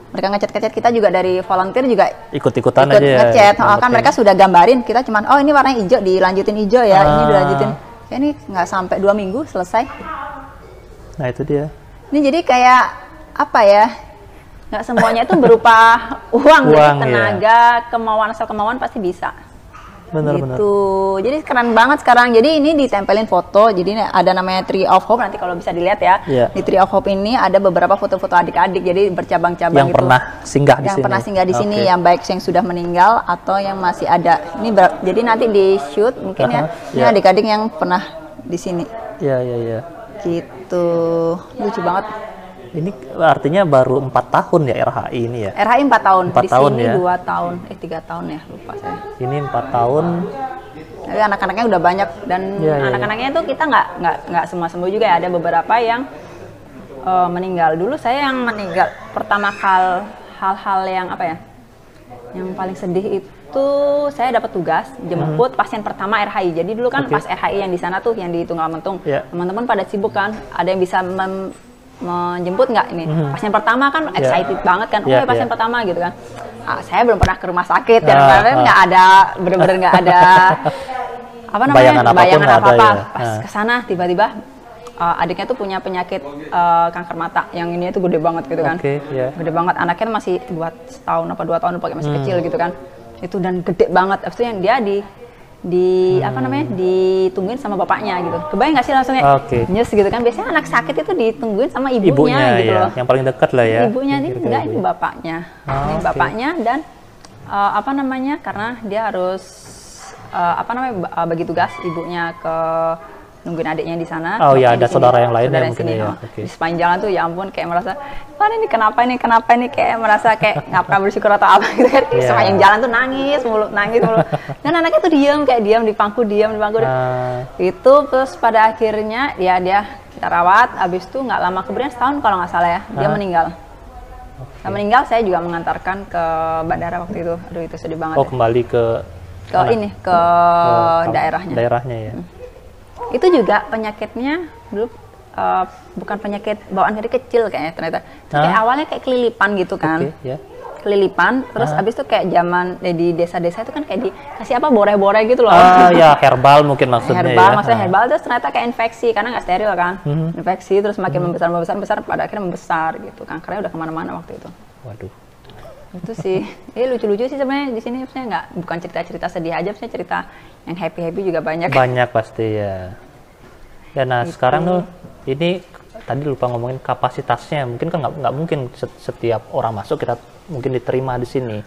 mereka ngecat kita juga dari volunteer juga ikut-ikutan aja ngecat. Kan mereka sudah gambarin, kita cuman ini warnanya hijau, dilanjutin hijau ya, ini dilanjutin. Ini nggak sampai 2 minggu selesai. Nah itu dia. Ini jadi kayak apa ya? Nggak semuanya itu berupa uang, tenaga, kemauan, asal kemauan pasti bisa. Benar. Jadi keren banget sekarang. Jadi ini ditempelin foto. Jadi ini ada namanya Tree of Hope. Nanti kalau bisa dilihat ya. Di Tree of Hope ini ada beberapa foto-foto adik-adik. Jadi bercabang-cabang yang gitu. Pernah singgah di sini. Yang pernah singgah di sini, yang baik yang sudah meninggal atau yang masih ada. Ini jadi nanti di shoot mungkin Ini adik-adik yang pernah di sini. Iya. Gitu. Lucu banget. Ini artinya baru 4 tahun ya RHI ini ya? RHI 4 tahun. 4 tahun di sini ya? 2 tahun. 3 tahun ya, lupa saya. Ini 4 tahun. Tapi anak-anaknya udah banyak dan anak-anaknya itu kita nggak semua sembuh juga ya. Ada beberapa yang meninggal. Dulu saya yang meninggal pertama kali hal-hal yang apa ya? Yang paling sedih itu saya dapat tugas jemput pasien pertama RHI. Jadi dulu kan pas RHI yang di sana tuh yang di Tunggal Mentung, teman-teman pada sibuk kan. Ada yang bisa menjemput nggak ini pasien pertama kan excited banget kan, pasien pertama gitu kan. Saya belum pernah ke rumah sakit dan nggak ada bener-bener nggak ada apa namanya bayangan apa-apa. Pas kesana tiba-tiba adiknya tuh punya penyakit kanker mata yang ini tuh gede banget gitu kan. Gede banget, anaknya tuh masih 2 tahun apa 2 tahun pakai masih kecil gitu kan. Itu dan gede banget. Abis itu yang dia apa namanya ditungguin sama bapaknya gitu. Kebayang nggak sih langsungnya nyes gitu kan. Biasanya anak sakit itu ditungguin sama ibunya gitu loh. Yang paling dekat lah ya. Ibunya ini enggak, ini bapaknya. Ini bapaknya dan apa namanya karena dia harus bagi tugas ibunya ke nungguin adiknya di sana. Ada saudara yang lain ya mungkin ya. Di sepanjang jalan tuh ya ampun kayak merasa, ini kenapa nih kayak merasa kayak nggak pernah bersyukur atau apa gitu kan. Sepanjang jalan tuh nangis mulu. Dan anaknya tuh diam di bangku. Itu terus pada akhirnya dia kita rawat. Abis itu nggak lama kemudian setahun kalau nggak salah ya dia meninggal. Meninggal saya juga mengantarkan ke bandara waktu itu. Aduh itu sedih banget. Kembali ke ke ini ke daerahnya. Daerahnya ya. Itu juga penyakitnya dulu bukan penyakit bawaan dari kecil kayaknya ternyata. Kayak awalnya kayak kelilipan gitu kan. Oke, ya. Kelilipan, terus abis itu kayak zaman di desa-desa itu kan kayak dikasih apa boreh-boreh gitu loh. Ya herbal mungkin maksudnya herbal, ya. maksudnya herbal terus ternyata kayak infeksi karena nggak steril kan. Infeksi terus makin membesar pada akhirnya membesar gitu. Kankernya udah kemana-mana waktu itu. Waduh. Itu sih, lucu-lucu sih sebenarnya di sini. Sebenarnya bukan cerita-cerita sedih aja, sebenarnya cerita yang happy-happy juga banyak. Banyak pasti ya. Ya nah gitu. Sekarang tuh ini tadi lupa ngomongin kapasitasnya. Mungkin kan nggak mungkin setiap orang masuk kita mungkin diterima di sini.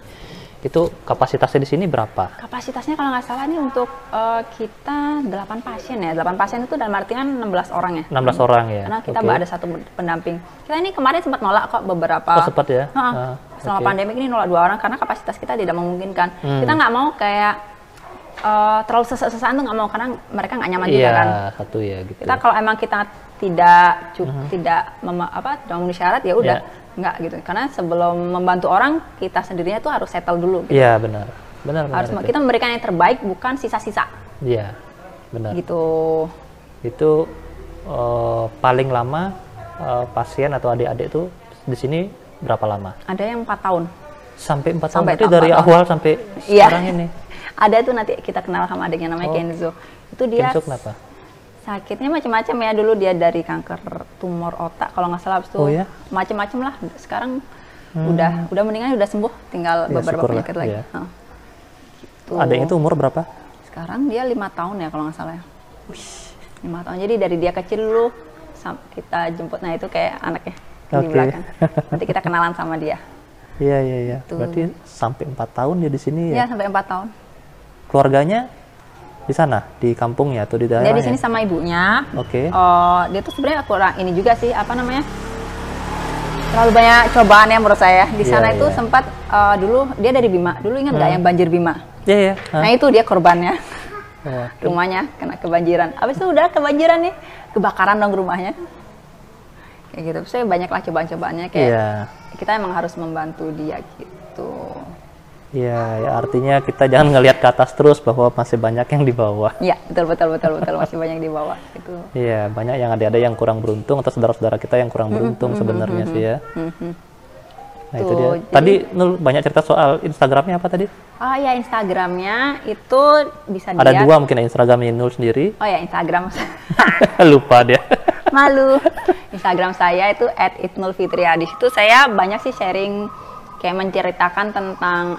Itu kapasitasnya di sini berapa? Kapasitasnya kalau nggak salah nih untuk kita 8 pasien ya. 8 pasien itu dalam artian 16 orang ya. 16 orang ya. Karena kita ada satu pendamping. Kita ini kemarin sempat nolak kok beberapa. Oh sempat ya? Selama pandemi ini nolak 2 orang karena kapasitas kita tidak memungkinkan. Kita nggak mau kayak terlalu sesaan tuh nggak mau karena mereka nggak nyaman juga kan. Iya, satu ya gitu. Kita kalau emang kita tidak memenuhi syarat ya udah nggak gitu. Karena sebelum membantu orang kita sendirinya tuh harus settle dulu. Iya gitu. Benar. Harus kita memberikan yang terbaik bukan sisa-sisa. Iya benar. Gitu. Itu paling lama pasien atau adik-adik tuh di sini berapa lama? Ada yang 4 tahun. Sampai 4 tahun. Berarti dari awal sampai sekarang ini. Ada tuh nanti kita kenal sama adiknya namanya Kenzo. Itu dia Kenzo kenapa? Sakitnya macam-macam ya. Dulu dia dari kanker tumor otak kalau nggak salah, habis itu macam-macam lah. Sekarang udah mendingan, udah sembuh, tinggal beberapa penyakit lagi. Ya. Gitu. Adiknya itu umur berapa? Sekarang dia 5 tahun ya kalau nggak salah ya. 5 tahun. Jadi dari dia kecil dulu kita jemput, nah itu kayak anaknya di belakang. Nanti kita kenalan sama dia. Iya. Berarti sampai 4 tahun dia di sini ya? Iya, sampai 4 tahun. Keluarganya di sana, di kampungnya atau di daerahnya? Dia di sini sama ibunya. Oke. Dia tuh sebenarnya kurang ini juga sih, apa namanya? Terlalu banyak cobaan ya menurut saya. Di sana itu sempat dulu dia dari Bima. Dulu ingat nggak yang banjir Bima? Iya. Nah itu dia korbannya. Rumahnya kena kebanjiran. Habis itu udah kebanjiran nih, kebakaran dong rumahnya. Kayak gitu. Saya banyaklah cobaan-cobaannya kayak kita emang harus membantu dia gitu. Iya, ya artinya kita jangan ngelihat ke atas terus bahwa masih banyak yang di bawah. Iya, betul masih banyak di bawah itu. Iya, banyak yang ada yang kurang beruntung atau saudara-saudara kita yang kurang beruntung sebenarnya sih ya. Nah itu dia. Tadi Nul banyak cerita soal Instagramnya apa tadi? Oh ya, Instagramnya itu bisa ada dilihat. 2 mungkin Instagramnya Nul sendiri. Oh ya, Instagram. Lupa dia. Malu. Instagram saya itu @itnulfitria. Di situ saya banyak sih sharing, kayak menceritakan tentang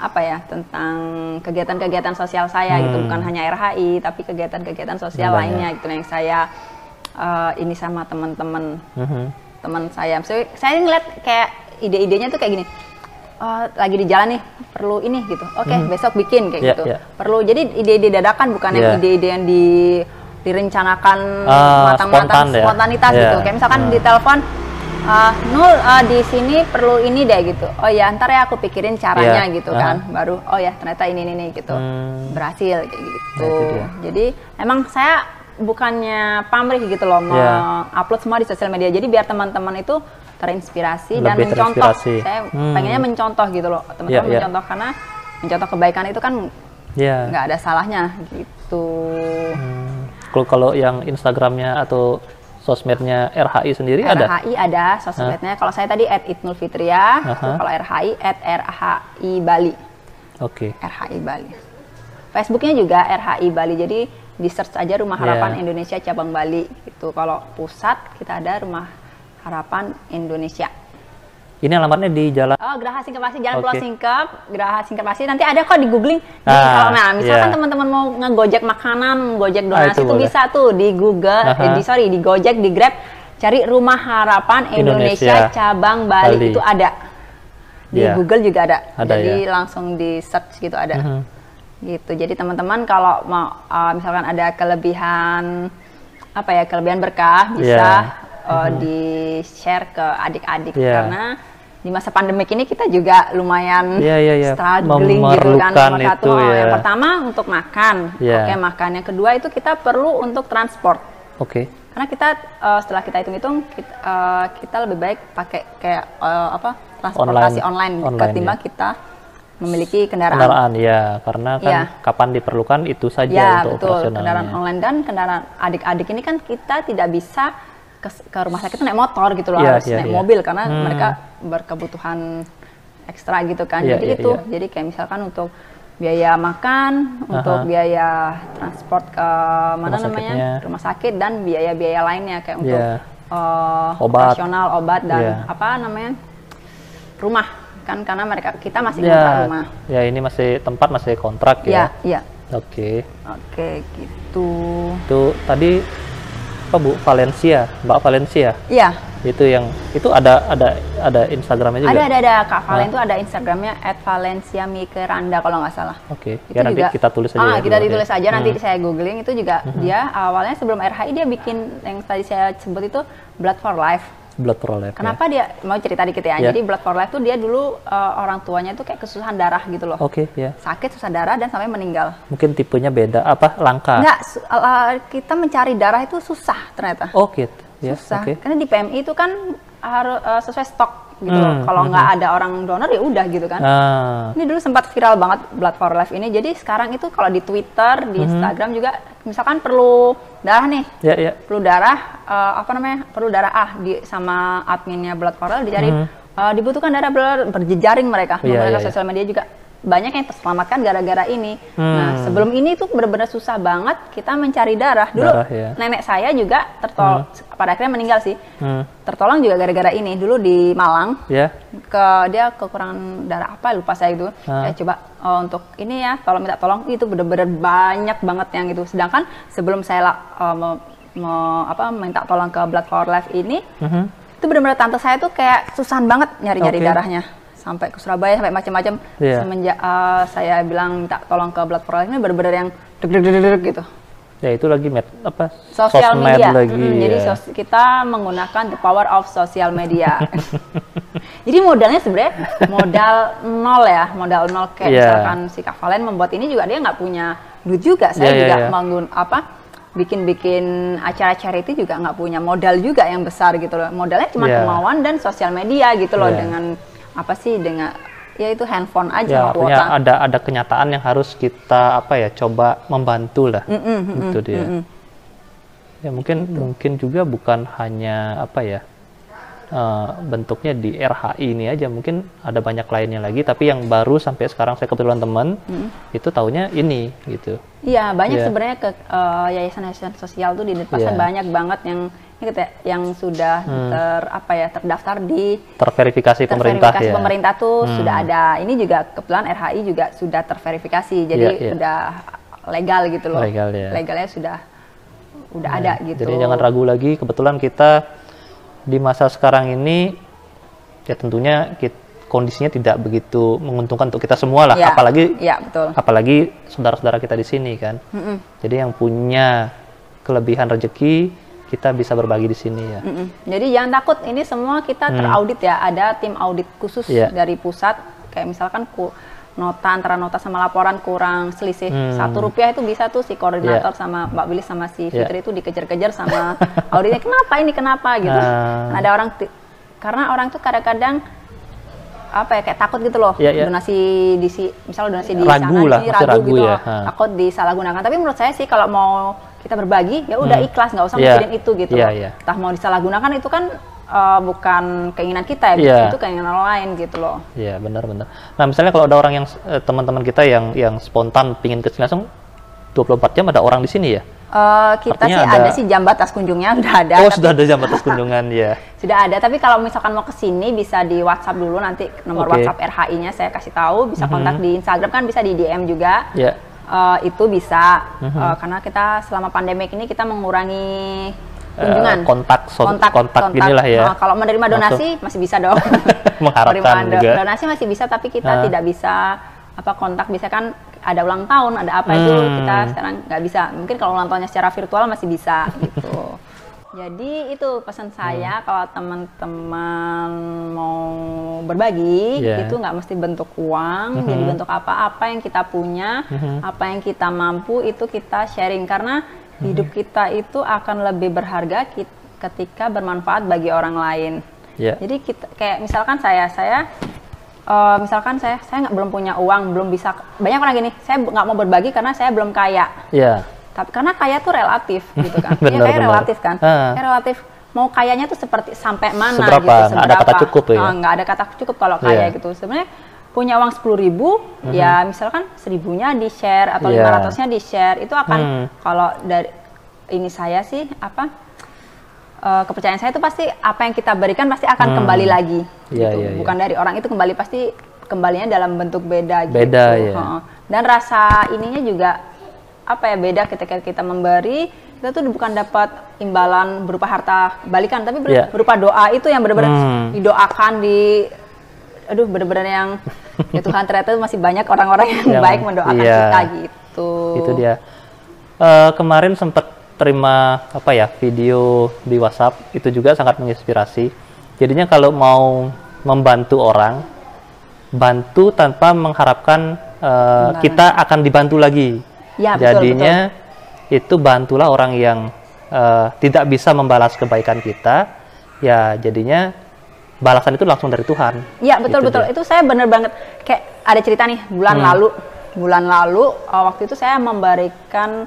tentang kegiatan-kegiatan sosial saya gitu, bukan hanya RHI tapi kegiatan-kegiatan sosial lainnya gitu yang saya ini sama teman-teman teman saya. Saya ngeliat kayak ide-idenya tuh kayak gini. Lagi di jalan nih, perlu ini gitu. Oke, besok bikin kayak gitu. Perlu, jadi ide-ide dadakan, bukan yang ide-ide yang direncanakan matang-matang spontanitas gitu. Kayak misalkan di telepon, Nul di sini perlu ini deh gitu. Oh ya, ntar ya aku pikirin caranya gitu kan. Baru oh ya ternyata ini gitu. Berhasil kayak gitu. Jadi emang saya bukannya pamrih gitu loh, upload semua di sosial media. Jadi biar teman-teman itu terinspirasi dan mencontoh. Saya pengennya mencontoh gitu loh, teman-teman mencontoh, karena mencontoh kebaikan itu kan nggak ada salahnya gitu. Kalau yang Instagramnya atau sosmednya RHI sendiri ada? RHI ada sosmednya. Kalau saya tadi @itnulfitria, kalau RHI @RHI Bali. Oke. RHI Bali. Facebooknya juga RHI Bali. Jadi di search aja Rumah Harapan Indonesia Cabang Bali gitu. Kalau pusat kita ada Rumah Harapan Indonesia. Ini alamatnya di jalan. Oh, Geraha Singkepasi, Jalan Pulau Singkep, Geraha Singkepasi. Nanti ada kok di googling. Nah, misalkan teman-teman mau ngegojek makanan, gojek donasi itu bisa tuh di Google, di Gojek, di Grab, cari Rumah Harapan Indonesia Cabang Bali. Itu ada. Di Google juga ada. Jadi langsung di search gitu ada. Gitu. Jadi teman-teman kalau mau misalkan ada kelebihan kelebihan berkah bisa di-share ke adik-adik karena di masa pandemik ini kita juga lumayan struggling gitu kan. Nomor satu, yang pertama untuk makan, makan. Yang kedua itu kita perlu untuk transport. Karena kita setelah kita hitung-hitung kita lebih baik pakai kayak transportasi online ketimbang kita memiliki kendaraan. Kendaraan ya, karena kan kapan diperlukan itu saja Ya, untuk betul. operasionalnya. Kendaraan online dan kendaraan adik-adik ini kan kita tidak bisa ke rumah sakit naik motor gitu loh, harus naik mobil karena mereka berkebutuhan ekstra gitu kan. Jadi jadi kayak misalkan untuk biaya makan, untuk biaya transport ke mana namanya rumah sakit dan biaya-biaya lainnya kayak untuk operasional obat dan apa namanya rumah kan karena kita masih kontrak rumah. Ya ini masih tempat masih kontrak ya. Iya. Oke, gitu. Itu tadi apa Bu? Valencia, Mbak Valencia. Iya. Itu ada Instagramnya juga. Ada Kak Valen itu ada Instagramnya @valenciamikeranda kalau nggak salah. Oke. Ya nanti kita tulis aja. Kita ditulis aja nanti saya googling itu juga dia awalnya sebelum RHI dia bikin yang tadi saya sebut itu Blood for Life. Blood for Life. Kenapa dia mau cerita dikit ya? Jadi Blood for Life tuh dia dulu orang tuanya tuh kayak kesusahan darah gitu loh. Sakit susah darah dan sampai meninggal. Mungkin tipenya beda apa langka? Enggak, kita mencari darah itu susah ternyata. Gitu. Susah. Karena di PMI itu kan harus sesuai stok gitu loh. Kalau nggak ada orang donor ya udah gitu kan. Ini dulu sempat viral banget Blood for Life ini. Jadi sekarang itu kalau di Twitter, di Instagram juga misalkan perlu darah nih. Perlu darah perlu darah sama adminnya Blood for Life dicari dibutuhkan darah berjejaring mereka. Mereka sosial media juga banyak yang terselamatkan gara-gara ini. Nah, sebelum ini tuh benar-benar susah banget kita mencari darah. Dulu nenek saya juga pada akhirnya meninggal sih. Tertolong juga gara-gara ini. Dulu di Malang, dia kekurangan darah apa lupa saya itu. Ya coba untuk ini ya, minta tolong itu benar-benar banyak banget yang itu. Sedangkan sebelum saya minta tolong ke Blood for Life ini, itu benar-benar tante saya tuh kayak susahan banget nyari-nyari darahnya. Sampai ke Surabaya, sampai macam-macam. Semenjak saya bilang minta tolong ke Blood for Life ini benar-benar yang deg-deg gitu. Ya itu lagi sosial media. Jadi kita menggunakan the power of social media. Jadi modalnya sebenarnya modal nol ya, modal nol kayak misalkan si Kak Valen membuat ini juga dia nggak punya duit juga. Saya juga bikin acara charity juga nggak punya modal juga yang besar gitu loh. Modalnya cuma kemauan dan sosial media gitu loh dengan dengan itu handphone aja. Artinya ada kenyataan yang harus kita coba membantu lah. Itu dia. Ya mungkin juga bukan hanya bentuknya di RHI ini aja, mungkin ada banyak lainnya lagi, tapi yang baru sampai sekarang saya kebetulan teman itu taunya ini gitu. Iya, banyak sebenarnya ke yayasan sosial tuh di Denpasar banyak banget yang sudah terdaftar terverifikasi pemerintah tuh sudah ada. Ini juga kebetulan RHI juga sudah terverifikasi, jadi udah legal gitu loh. Legalnya sudah ada gitu. Jadi jangan ragu lagi. Kebetulan kita di masa sekarang ini ya tentunya kondisinya tidak begitu menguntungkan untuk kita semua lah, apalagi saudara-saudara kita di sini kan. Jadi yang punya kelebihan rezeki kita bisa berbagi di sini ya. Jadi jangan takut, ini semua kita teraudit ya. Ada tim audit khusus dari pusat. Kayak misalkan antara nota sama laporan kurang selisih Rp1 itu bisa tuh si koordinator sama Mbak Willy sama si Fitri itu dikejar-kejar sama auditnya. Kenapa gitu. Ada orang karena orang tuh kadang-kadang kayak takut gitu loh. Donasi misalnya donasi di sana ragu gitu loh. Takut disalahgunakan. Tapi menurut saya sih kalau mau kita berbagi ya udah ikhlas, nggak usah mikirin itu gitu loh. Entah mau disalahgunakan itu kan bukan keinginan kita ya, itu keinginan orang lain gitu loh. Iya, benar-benar. Nah, misalnya kalau ada orang yang teman-teman kita yang spontan pingin kesini langsung 24 jam ada orang di sini ya? Kita artinya ada sih jam batas kunjungnya sudah ada. Sudah ada jam batas kunjungan ya. Sudah ada, tapi kalau misalkan mau kesini bisa di WhatsApp dulu, nanti nomor WhatsApp RHI-nya saya kasih tahu, bisa kontak di Instagram kan, bisa di DM juga. Itu bisa karena kita selama pandemik ini kita mengurangi kunjungan, kontak inilah ya. Kalau menerima donasi masih bisa dong. Mengharapkan juga. Donasi masih bisa, tapi kita tidak bisa kontak. Bisa kan ada ulang tahun, ada apa itu kita sekarang nggak bisa. Mungkin kalau ulang tahunnya secara virtual masih bisa gitu. Jadi itu pesan saya, kalau teman-teman mau berbagi itu nggak mesti bentuk uang, jadi bentuk apa-apa yang kita punya, apa yang kita mampu itu kita sharing, karena hidup kita itu akan lebih berharga ketika bermanfaat bagi orang lain. Jadi kita, kayak misalkan saya misalkan saya belum punya uang, belum bisa, banyak orang gini, saya nggak mau berbagi karena saya belum kaya. Iya. Tapi karena kaya tuh relatif gitu kan. Bener, ya, kaya bener. relatif kan. Kaya relatif. Mau kayanya tuh seperti sampai mana Seberapa? gitu. Nggak ada kata cukup ya? Nggak ada kata cukup kalau kaya gitu. Sebenarnya punya uang 10.000, ya misalkan 1.000-nya di share atau 500-nya di share, itu akan kalau dari ini saya sih kepercayaan saya itu pasti apa yang kita berikan pasti akan kembali lagi. Gitu. Bukan dari orang itu kembali, pasti kembalinya dalam bentuk beda gitu. Beda ya. Dan rasa ininya juga beda ketika kita memberi, kita tuh bukan dapat imbalan berupa harta balikan, tapi berupa doa itu yang benar-benar didoakan benar-benar yang ya Tuhan, ternyata masih banyak orang-orang yang baik mendoakan kita gitu. Itu dia. Kemarin sempat terima video di WhatsApp, itu juga sangat menginspirasi. Jadinya kalau mau membantu orang, bantu tanpa mengharapkan kita akan dibantu lagi. Ya, jadinya betul. Itu bantulah orang yang tidak bisa membalas kebaikan kita, ya jadinya balasan itu langsung dari Tuhan. Iya, betul-betul. Itu saya bener banget, kayak ada cerita nih bulan lalu waktu itu saya memberikan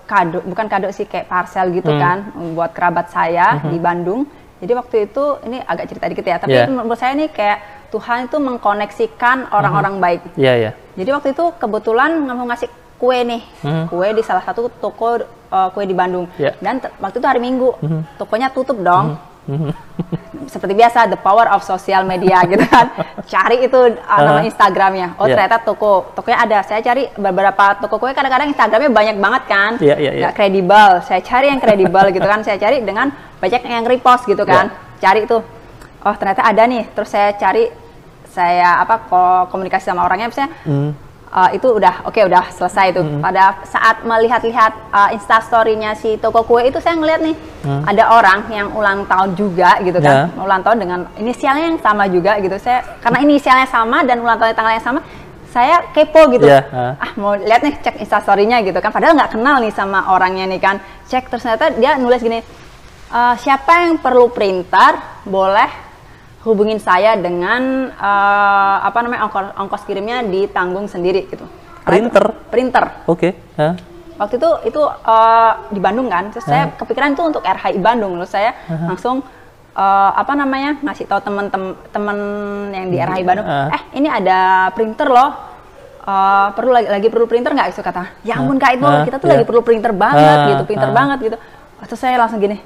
kado, bukan kado sih, kayak parcel gitu kan, buat kerabat saya di Bandung. Jadi waktu itu, ini agak cerita dikit ya, tapi menurut saya nih kayak Tuhan itu mengkoneksikan orang-orang baik. Jadi waktu itu kebetulan mau ngasih kue nih, kue di salah satu toko kue di Bandung. Dan waktu itu hari Minggu, tokonya tutup dong. Seperti biasa, the power of social media gitu kan. Cari itu nama Instagramnya. Oh ternyata tokonya ada. Saya cari beberapa toko kue, kadang-kadang Instagramnya banyak banget kan. Nggak kredibel. Saya cari yang kredibel gitu kan. Saya cari dengan banyak yang repost gitu kan. Cari itu. Oh ternyata ada nih. Terus saya cari, komunikasi sama orangnya, misalnya itu udah selesai itu. Pada saat melihat-lihat instastory-nya si toko kue itu, saya ngeliat nih ada orang yang ulang tahun juga gitu kan, ulang tahun dengan inisialnya yang sama juga gitu. Saya karena inisialnya sama dan ulang tahun tanggal yang sama, saya kepo gitu. Mau lihat nih, cek instastory-nya gitu kan, padahal nggak kenal nih sama orangnya nih kan. Cek, terus ternyata dia nulis gini, siapa yang perlu printer boleh hubungin saya dengan ongkos kirimnya ditanggung sendiri gitu. Printer. Oke. Waktu itu di Bandung kan, terus saya kepikiran itu untuk RHI Bandung, terus saya langsung ngasih tahu teman-teman yang di RHI Bandung, ini ada printer loh, perlu printer nggak? Itu kata, ya ampun Kak, itu kita tuh lagi perlu printer banget gitu, banget gitu. Terus saya langsung gini,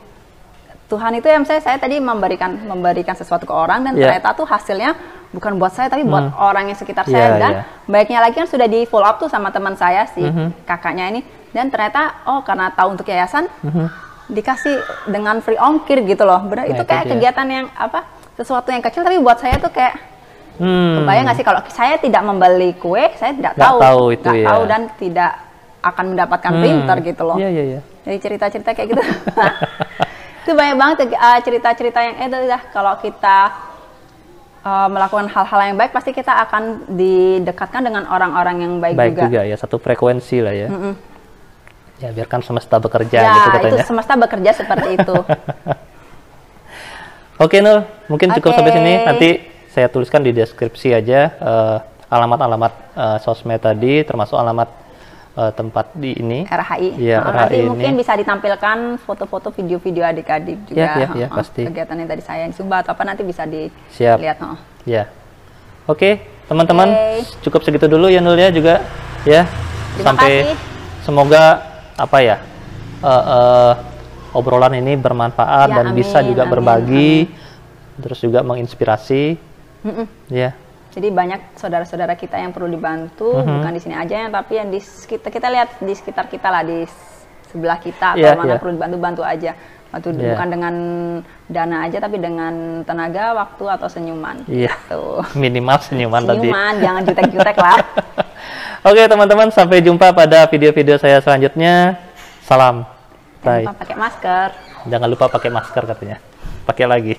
Tuhan itu yang saya tadi memberikan sesuatu ke orang, dan ternyata tuh hasilnya bukan buat saya tapi buat orang yang sekitar saya. Dan baiknya lagi kan sudah di follow up tuh sama teman saya si kakaknya ini, dan ternyata karena tahu untuk yayasan dikasih dengan free ongkir gitu loh. Benar, itu kayak kegiatan yang sesuatu yang kecil tapi buat saya tuh kayak kebayang nggak sih kalau saya tidak membeli kue, saya tidak tahu dan tidak akan mendapatkan printer gitu loh. Jadi cerita-cerita kayak gitu. Itu banyak banget cerita-cerita yang kalau kita melakukan hal-hal yang baik, pasti kita akan didekatkan dengan orang-orang yang baik juga ya, satu frekuensi lah ya. Ya biarkan semesta bekerja gitu katanya. Itu semesta bekerja seperti itu. Oke Nur, mungkin cukup sampai sini. Nanti saya tuliskan di deskripsi aja alamat-alamat sosmed tadi, termasuk alamat tempat di ini RHI. Nanti mungkin bisa ditampilkan foto-foto, video-video adik-adik juga. Pasti. Kegiatan yang tadi saya yang Sumba atau apa nanti bisa dilihat. Oke, teman-teman, cukup segitu dulu ya Nul ya juga ya. Sampai semoga obrolan ini bermanfaat dan bisa juga berbagi, terus juga menginspirasi. Jadi banyak saudara-saudara kita yang perlu dibantu, bukan di sini aja, tapi yang kita lihat di sekitar kita lah, di sebelah kita atau mana perlu dibantu aja. Bukan dengan dana aja, tapi dengan tenaga, waktu, atau senyuman. Minimal senyuman tadi. Jangan jutek-jutek lah. Oke teman-teman, sampai jumpa pada video-video saya selanjutnya. Salam. Jangan lupa pakai masker. Jangan lupa pakai masker katanya. Pakai lagi.